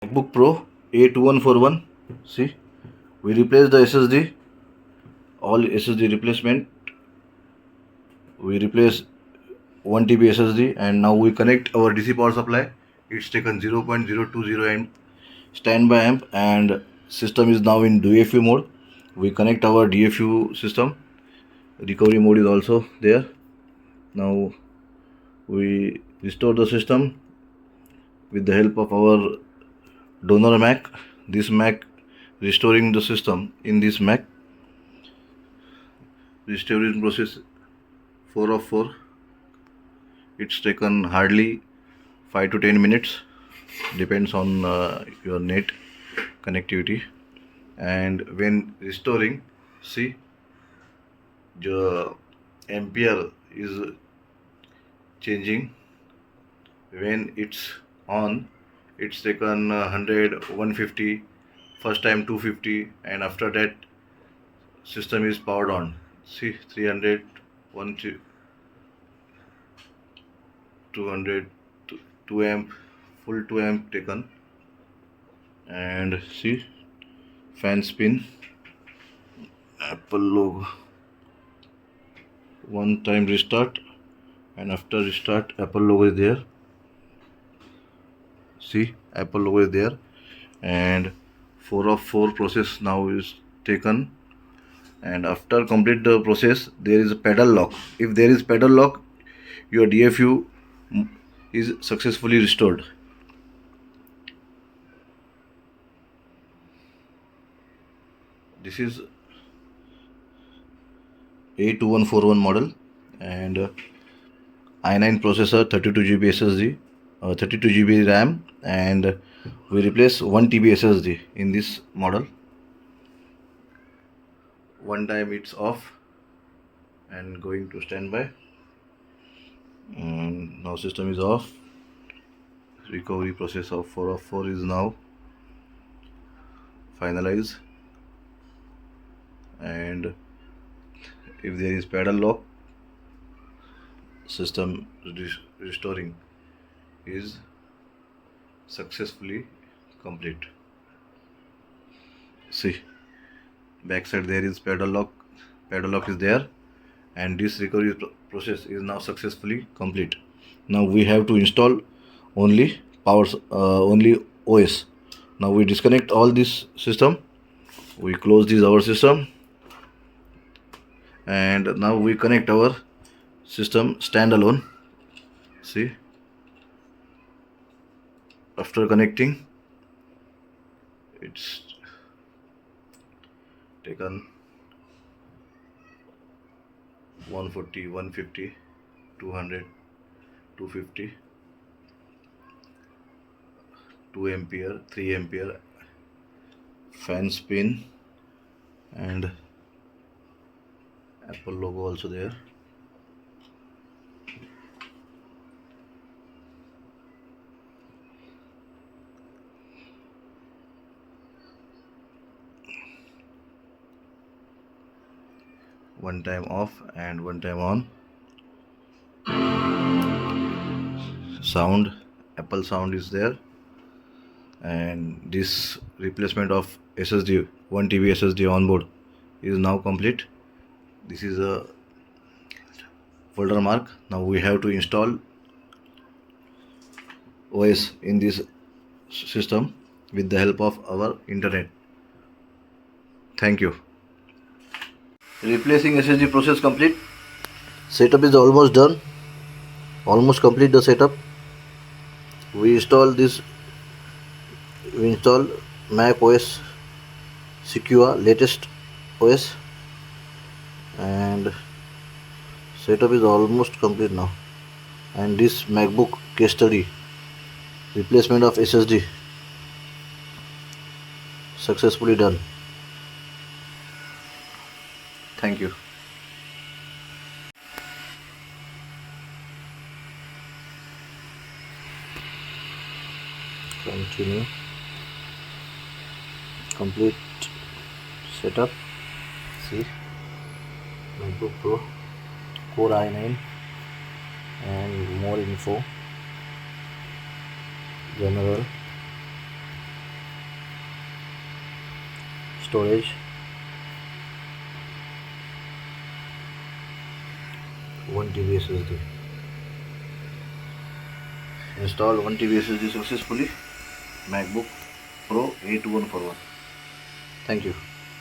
MacBook Pro A2141. See, we replaced the SSD, all SSD replacement. We replace 1 TB SSD, and now we connect our DC power supply. It's taken 0.020 amp standby amp, and system is now in DFU mode. We connect our DFU system. Recovery mode is also there. Now we restore the system with the help of our donor Mac. This Mac restoring the system in this Mac. Restoration process 4 of 4. It's taken hardly 5 to 10 minutes, depends on your net connectivity. And when restoring, see, the ampere is changing. When it's on, it's taken 100, 150, first time 250, and after that system is powered on. See, 300, 200, 2 amp, full 2 amp taken. And see, fan spin, Apple logo. One time restart, and after restart, Apple logo is there. See, Apple logo is there. And 4 of 4 process now is taken. And after complete the process, there is a pedal lock. If there is pedal lock, your DFU is successfully restored. This is A2141 model, and i9 processor, 32 GB SSD, 32 GB RAM, and we replace 1 TB SSD in this model. One time it's off and going to standby, and now system is off. Recovery process of 4 of 4 is now finalized. And if there is pedal lock, system restoring is successfully complete. See, backside there is pedal lock is there, and this recovery process is now successfully complete. Now we have to install only only OS. Now we disconnect all this system, we close this our system, and now we connect our system standalone. See, after connecting, it's taken 140, 150, 200, 250, 2 ampere, 3 ampere, fan spin, and Apple logo also there. One time off and one time on. Sound, Apple sound is there, and this replacement of SSD, 1 TB SSD on board is now complete. This is a folder mark. Now we have to install OS in this system with the help of our internet. Thank you. Replacing SSD process complete. Setup is almost done. Almost complete the setup. We install Mac OS Secure latest OS, and setup is almost complete now. And this MacBook case study, replacement of SSD, successfully done. Thank you. Continue. Complete setup. See, MacBook Pro, Core i9, and more info. General, storage, 1 TB SSD. Install 1 TB SSD successfully. MacBook Pro A2141. Thank you.